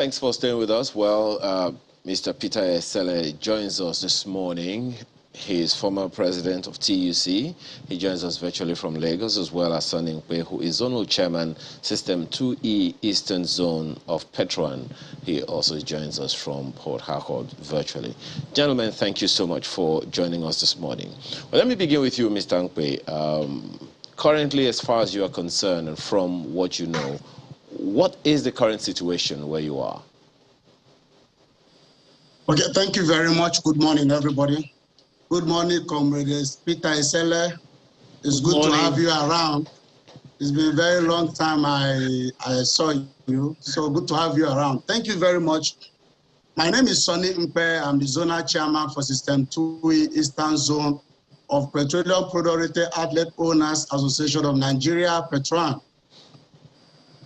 Thanks for staying with us. Well, Mr. Peter Esele joins us this morning. He is former president of TUC. He joins us virtually from Lagos, as well as Sonny Nkwe, who is zonal chairman, System 2E Eastern Zone of Petron. He also joins us from Port Harcourt virtually. Gentlemen, thank you so much for joining us this morning. Well, let me begin with you, Mr. Nkwe. Currently, as far as you are concerned and from what you know, what is the current situation where you are? Okay, thank you very much. Good morning, everybody. Good morning, comrades. Peter Esele. It's good to have you around. It's been a very long time I saw you, so good to have you around. Thank you very much. My name is Sonny Nkwe. I'm the zonal chairman for System 2E Eastern Zone of Petroleum Product Outlet Owners Association of Nigeria, Petron.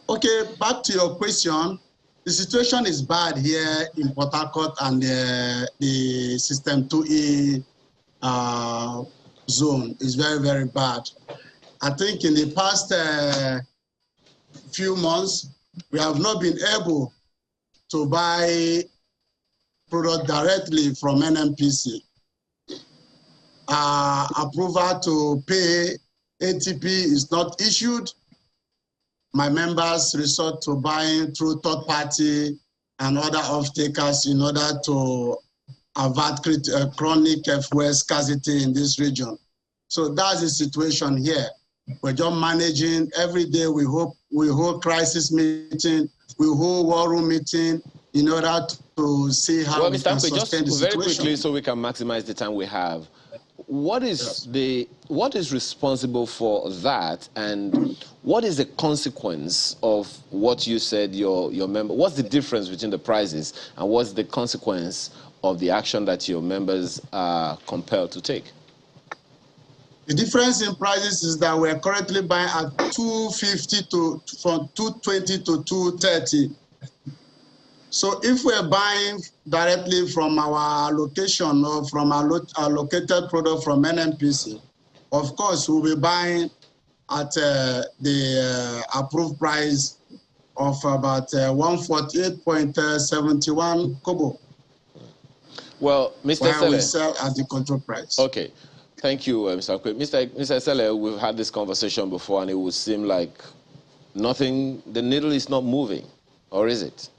Okay, back to your question. The situation is bad here in Port Harcourt and the System 2E zone is very, very bad. I think in the past few months, we have not been able to buy product directly from NNPC. Approval to pay ATP is not issued. My members resort to buying through third party and other off-takers in order to avert chronic fuel scarcity in this region. So that's the situation here. We're just managing. Every day we hold crisis meeting, we hold war room meeting in order to see how we can sustain the situation. Very quickly, so we can maximize the time we have. What is responsible for that, and what is the consequence of what you said your member? What's the difference between the prices, and what's the consequence of the action that your members are compelled to take? The difference in prices is that we're currently buying at 250 from 220 to 230. So if we're buying directly from our location or from our allocated product from NNPC, of course, we'll be buying at the approved price of about 148.71 kobo. Well, Mr. Esele, we sell at the control price. Okay. Thank you, Mr. Nkwe. Mr. Esele, we've had this conversation before, and it would seem like nothing, the needle is not moving, or is it?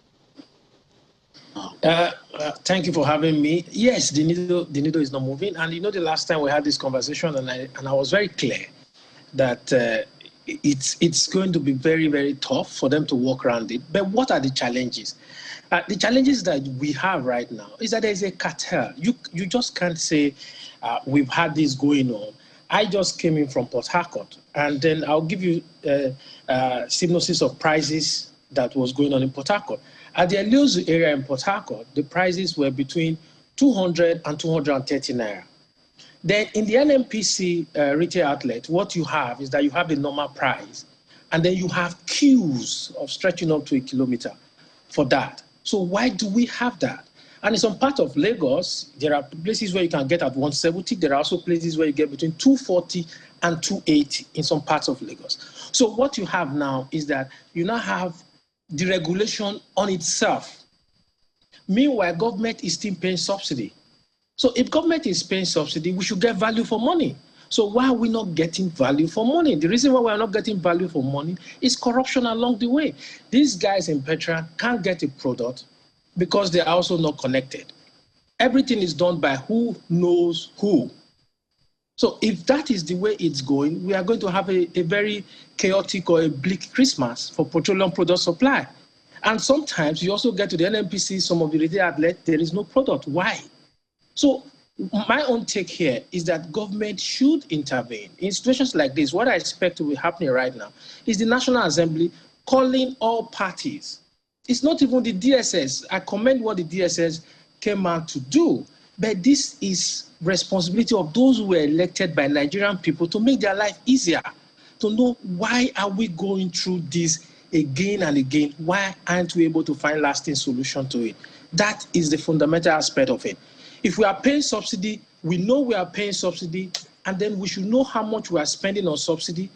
Thank you for having me. Yes, the needle is not moving. And you know, the last time we had this conversation, and I was very clear that it's going to be very, very tough for them to work around it. But what are the challenges? The challenges that we have right now is that there's a cartel. You just can't say we've had this going on. I just came in from Port Harcourt, and then I'll give you a synopsis of prices that was going on in Port Harcourt. At the Eliozu area in Port Harcourt, the prices were between 200 and 230 naira. Then in the NNPC retail outlet, what you have is that you have the normal price, and then you have queues of stretching up to a kilometer for that. So why do we have that? And in some part of Lagos, there are places where you can get at 170. There are also places where you get between 240 and 280 in some parts of Lagos. So what you have now is that you now have the regulation on itself. Meanwhile, government is still paying subsidy. So if government is paying subsidy, we should get value for money. So why are we not getting value for money? The reason why we're not getting value for money is corruption along the way. These guys in Petra can't get a product because they're also not connected. Everything is done by who knows who. So if that is the way it's going, we are going to have a very chaotic or a bleak Christmas for petroleum product supply. And sometimes you also get to the NNPC, some of the retail outlets, there is no product. Why? So my own take here is that government should intervene. In situations like this, what I expect to be happening right now is the National Assembly calling all parties. It's not even the DSS. I commend what the DSS came out to do, but this is responsibility of those who were elected by Nigerian people to make their life easier, to know why are we going through this again and again? Why aren't we able to find lasting solution to it? That is the fundamental aspect of it. If we are paying subsidy, we know we are paying subsidy, and then we should know how much we are spending on subsidy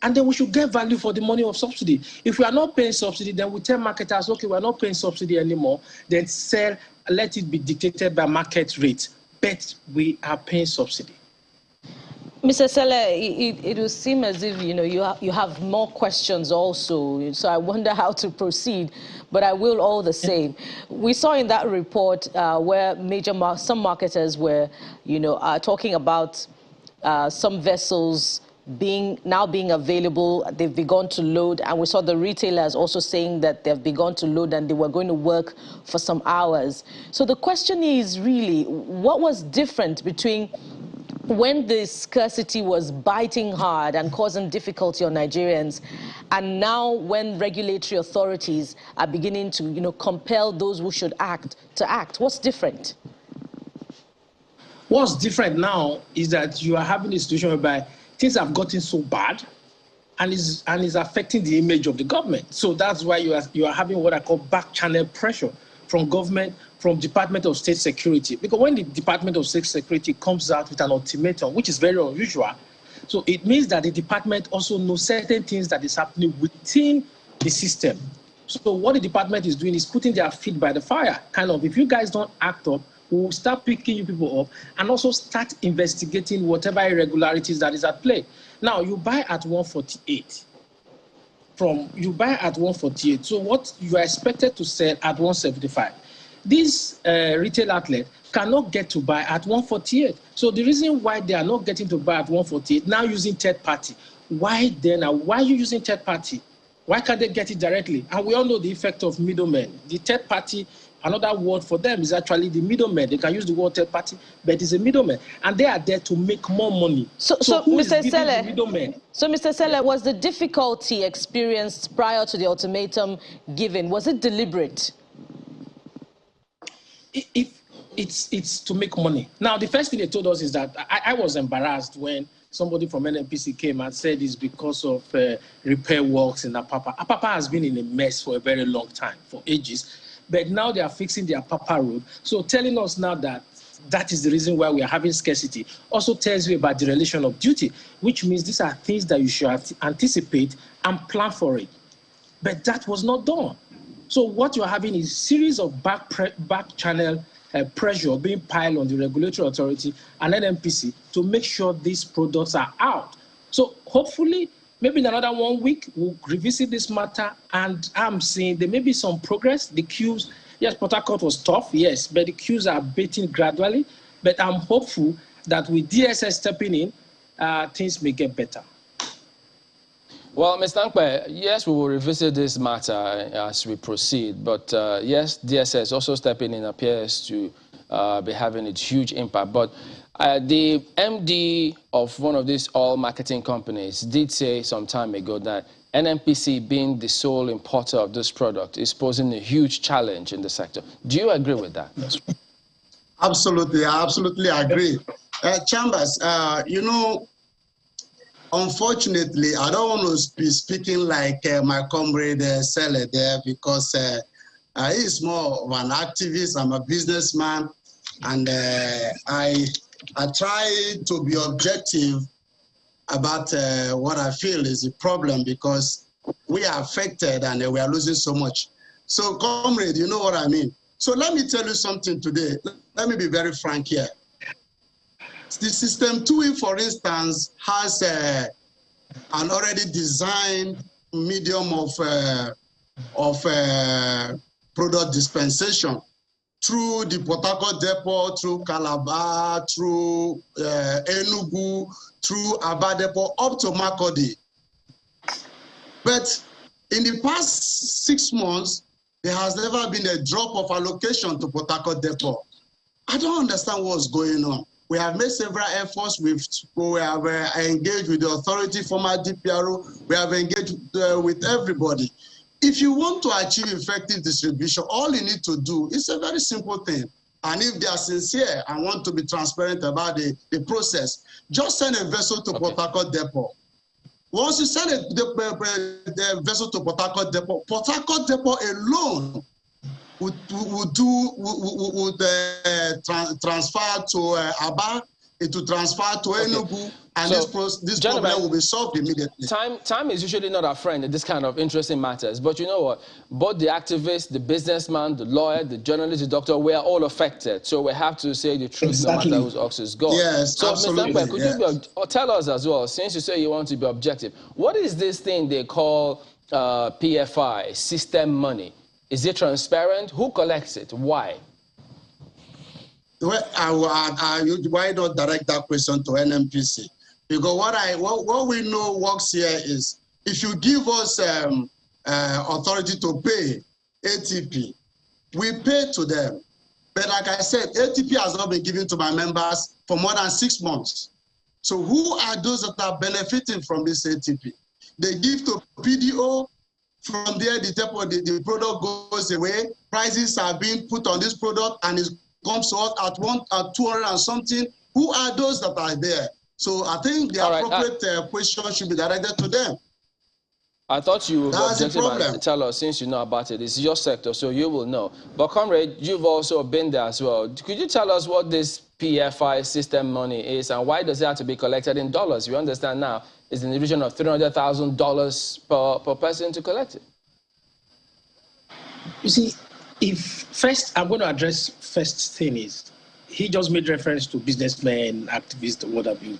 And then we should get value for the money of subsidy. If we are not paying subsidy, then we tell marketers, okay, we are not paying subsidy anymore, then sell, let it be dictated by market rate. But we are paying subsidy. Mr. Sele, it will seem as if you have more questions also, so I wonder how to proceed, but I will all the same. We saw in that report where some marketers were, talking about some vessels now being available. They've begun to load, and we saw the retailers also saying that they've begun to load and they were going to work for some hours. So the question is really, what was different between when the scarcity was biting hard and causing difficulty on Nigerians, and now when regulatory authorities are beginning to, compel those who should act to act? What's different? What's different now is that you are having a situation whereby things have gotten so bad and is affecting the image of the government. So that's why you are having what I call back channel pressure from government, from Department of State Security. Because when the Department of State Security comes out with an ultimatum, which is very unusual, so it means that the department also knows certain things that is happening within the system. So what the department is doing is putting their feet by the fire. Kind of, if you guys don't act up, we'll start picking you people up and also start investigating whatever irregularities that is at play. Now, you buy at 148. You buy at 148. So what you are expected to sell at 175. This retail outlet cannot get to buy at 148. So the reason why they are not getting to buy at 148, now using third party. Why then? Why are you using third party? Why can't they get it directly? And we all know the effect of middlemen. The third party, another word for them is actually the middleman. They can use the word third party, but it's a middleman. And they are there to make more money. So who is giving the middleman? So, Mr. Sele, was the difficulty experienced prior to the ultimatum given, was it deliberate? It's to make money. Now, the first thing they told us is that I was embarrassed when somebody from NNPC came and said it's because of repair works in Apapa. Apapa has been in a mess for a very long time, for ages. But now they are fixing the Apapa road. So telling us now that that is the reason why we are having scarcity also tells you about the relation of duty, which means these are things that you should anticipate and plan for it. But that was not done. So what you're having is a series of back channel pressure being piled on the regulatory authority and NNPC to make sure these products are out. So hopefully, maybe in another 1 week, we'll revisit this matter, and I'm seeing there may be some progress. The queues, yes, Port Harcourt was tough, yes, but the queues are abating gradually. But I'm hopeful that with DSS stepping in, things may get better. Well, Mr. Ankpe, yes, we will revisit this matter as we proceed, but yes, DSS also stepping in appears to be having a huge impact. But the MD of one of these oil marketing companies did say some time ago that NNPC, being the sole importer of this product, is posing a huge challenge in the sector. Do you agree with that? Absolutely, I absolutely agree. Chambers, unfortunately, I don't want to be speaking like my comrade Sele there, because he's more of an activist. I'm a businessman, and I try to be objective about what I feel is the problem, because we are affected and we are losing so much. So, comrade, you know what I mean. So let me tell you something today. Let me be very frank here. The system 2E, for instance, has an already designed medium of product dispensation through the Port Harcourt depot, through Calabar, through Enugu, through Aba depot, up to Makurdi. But in the past 6 months, there has never been a drop of allocation to Port Harcourt depot. I don't understand what's going on. We have made several efforts. We have engaged with the authority, former DPRO. We have engaged with everybody. If you want to achieve effective distribution, all you need to do is a very simple thing. And if they are sincere and want to be transparent about the process, just send a vessel to Port Harcourt depot. Once you send the vessel to Port Harcourt depot alone would transfer to Aba, it will transfer to Enugu, and So, this problem will be solved immediately. Time is usually not our friend in this kind of interesting matters. But you know what? Both the activist, the businessman, the lawyer, the journalist, the doctor, we are all affected. So we have to say the truth no matter whose ox is gone. Yes, so, absolutely. Mr. Mbe, could you tell us as well, since you say you want to be objective, what is this thing they call PFI, system money? Is it transparent? Who collects it? Why? Well, why not direct that question to NMPC? Because what we know works here is if you give us authority to pay ATP, we pay to them. But like I said, ATP has not been given to my members for more than 6 months. So who are those that are benefiting from this ATP? They give to PDO. From there, the product goes away. Prices are being put on this product, and it comes to us at 200 and something. Who are those that are there? So I think the appropriate question should be directed to them. I thought you would objective and tell us, since you know about it. It's your sector, so you will know. But comrade, you've also been there as well. Could you tell us what this PFI system money is, and why does it have to be collected in dollars? You understand now, it's in the region of $300,000 per person to collect it. You see, first I'm going to address first thing is, he just made reference to businessmen, activists, what have you.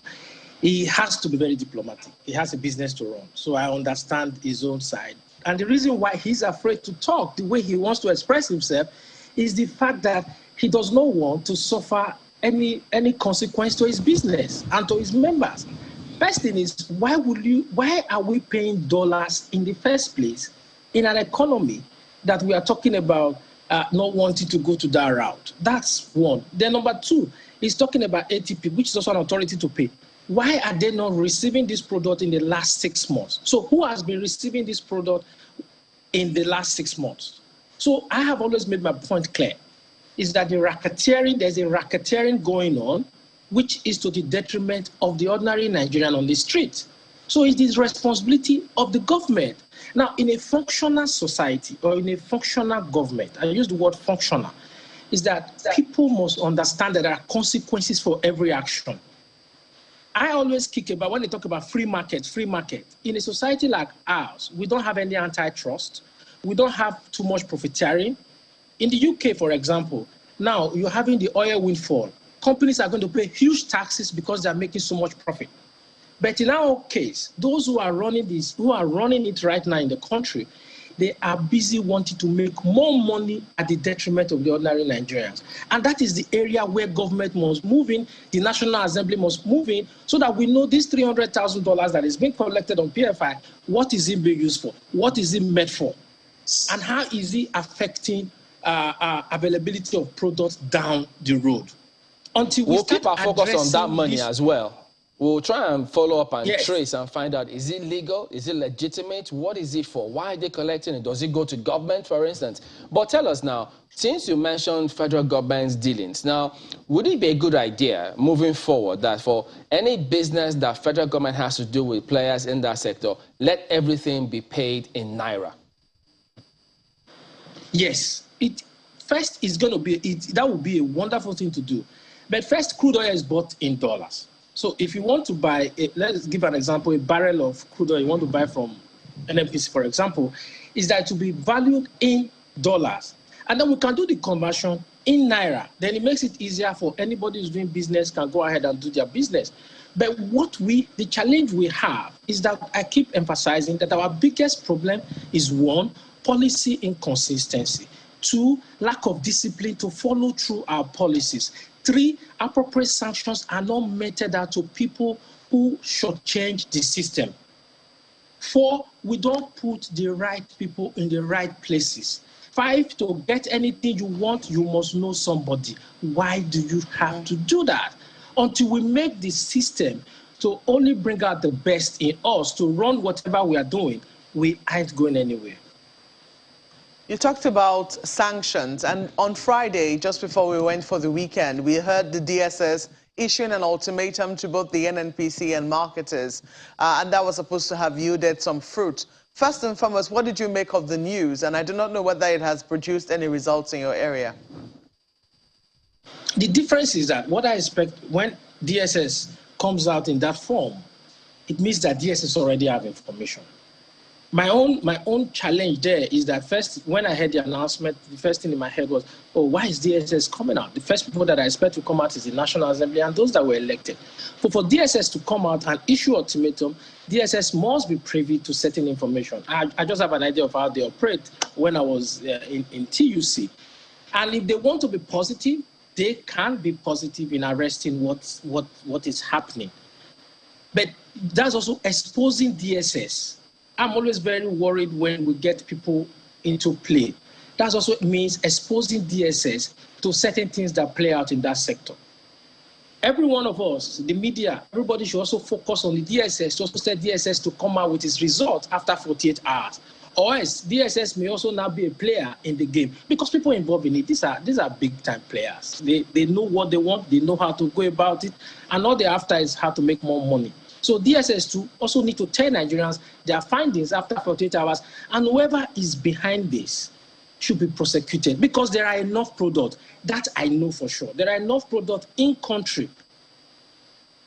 He has to be very diplomatic. He has a business to run. So I understand his own side. And the reason why he's afraid to talk the way he wants to express himself is the fact that he does not want to suffer any consequence to his business and to his members. First thing is, why are we paying dollars in the first place in an economy that we are talking about not wanting to go to that route? That's one. Then number two, he's talking about ATP, which is also an authority to pay. Why are they not receiving this product in the last 6 months? So who has been receiving this product in the last 6 months? So I have always made my point clear, is that there's a racketeering going on, which is to the detriment of the ordinary Nigerian on the street. So it is responsibility of the government. Now, in a functional society or in a functional government, I use the word functional, is that people must understand that there are consequences for every action. I always kick about when they talk about free market. In a society like ours, we don't have any antitrust. We don't have too much profiteering. In the UK, for example, now you're having the oil windfall. Companies are going to pay huge taxes because they're making so much profit. But in our case, those who are running it right now in the country, they are busy wanting to make more money at the detriment of the ordinary Nigerians. And that is the area where government must move in, the National Assembly must move in, so that we know this $300,000 that is being collected on PFI, what is it being used for? What is it meant for? And how is it affecting availability of products down the road? Until we'll keep our focus on that money as well. We'll try and follow up and trace and find out, is it legal? Is it legitimate? What is it for? Why are they collecting it? Does it go to government, for instance? But tell us now, since you mentioned federal government's dealings, now, would it be a good idea moving forward that for any business that federal government has to do with players in that sector, let everything be paid in Naira? Yes. First, it's going to be, that would be a wonderful thing to do. But first, crude oil is bought in dollars. So if you want to buy, let's give an example, a barrel of crude oil you want to buy from NMPC, for example, is that to be valued in dollars. And then we can do the conversion in Naira. Then it makes it easier for anybody who's doing business can go ahead and do their business. But the challenge we have is that I keep emphasizing that our biggest problem is one, policy inconsistency. Two, lack of discipline to follow through our policies. Three, appropriate sanctions are not meted out to people who should change the system. Four, we don't put the right people in the right places. Five, to get anything you want, you must know somebody. Why do you have to do that? Until we make the system to only bring out the best in us to run whatever we are doing, we ain't going anywhere. You talked about sanctions, and on Friday, just before we went for the weekend, we heard the DSS issuing an ultimatum to both the NNPC and marketers, and that was supposed to have yielded some fruit. First and foremost, what did you make of the news? And I do not know whether it has produced any results in your area. The difference is that what I expect when DSS comes out in that form, it means that DSS already have information. My own challenge there is that first, when I heard the announcement, the first thing in my head was, oh, why is DSS coming out? The first people that I expect to come out is the National Assembly and those that were elected. For DSS to come out and issue ultimatum, DSS must be privy to certain information. I just have an idea of how they operate when I was in TUC. And if they want to be positive, they can be positive in arresting what is happening. But that's also exposing DSS. I'm always very worried when we get people into play. That also means exposing DSS to certain things that play out in that sector. Every one of us, the media, everybody should also focus on the DSS, to also set DSS to come out with its results after 48 hours. Or else, DSS may also now be a player in the game because people involved in it, these are big-time players. They know what they want, they know how to go about it, and all they're after is how to make more money. So DSS too also need to tell Nigerians their findings after 48 hours, and whoever is behind this should be prosecuted because there are enough products. That I know for sure. There are enough products in country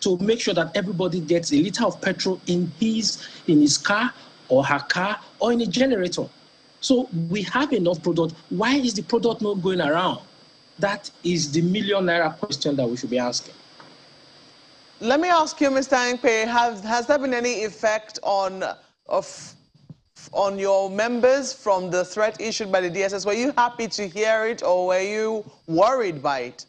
to make sure that everybody gets a liter of petrol in his car or her car or in a generator. So we have enough product. Why is the product not going around? That is the million-naira question that we should be asking. Let me ask you, Mr. Ankpe, has there been any effect on your members from the threat issued by the DSS? Were you happy to hear it, or were you worried by it?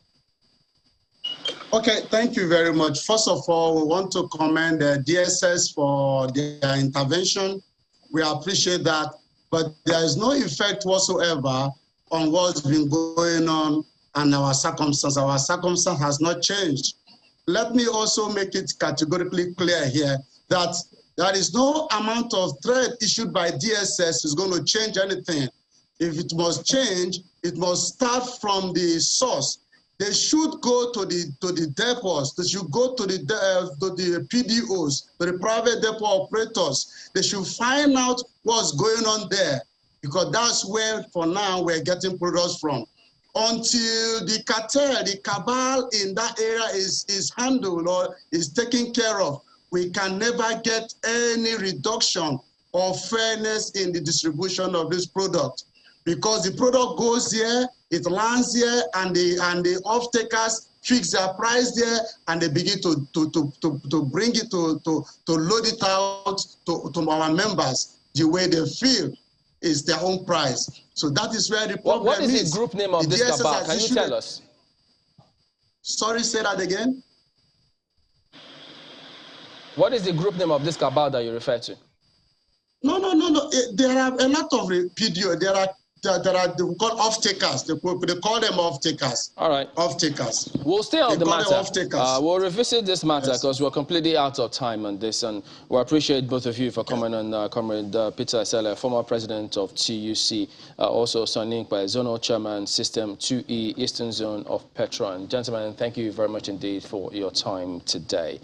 Okay, thank you very much. First of all, we want to commend the DSS for their intervention. We appreciate that, but there is no effect whatsoever on what's been going on and our circumstance. Our circumstance has not changed. Let me also make it categorically clear here that there is no amount of threat issued by DSS is going to change anything. If it must change, it must start from the source. They should go to the depots. They should go to the PDOs, to the private depot operators. They should find out what's going on there, because that's where, for now, we're getting products from. Until the cartel, the cabal in that area is handled or is taken care of, we can never get any reduction or fairness in the distribution of this product. Because the product goes here, it lands here, and the off-takers fix their price there, and they begin to bring it, to load it out to our members the way they feel is their own price. So that is where the problem is. What is the group name of this cabal? Can you tell us? Sorry, say that again. What is the group name of this cabal that you refer to? No. There are a lot of PDO. There are they call off-takers. They call them off-takers. All right. Off-takers. We'll stay on the matter. We'll revisit this matter because we're completely out of time on this, and we appreciate both of you for coming on, Comrade Peter Esele, former president of TUC, also Sonny Ankpe, Zonal Chairman, System 2E, Eastern Zone of Petron. Gentlemen, thank you very much indeed for your time today.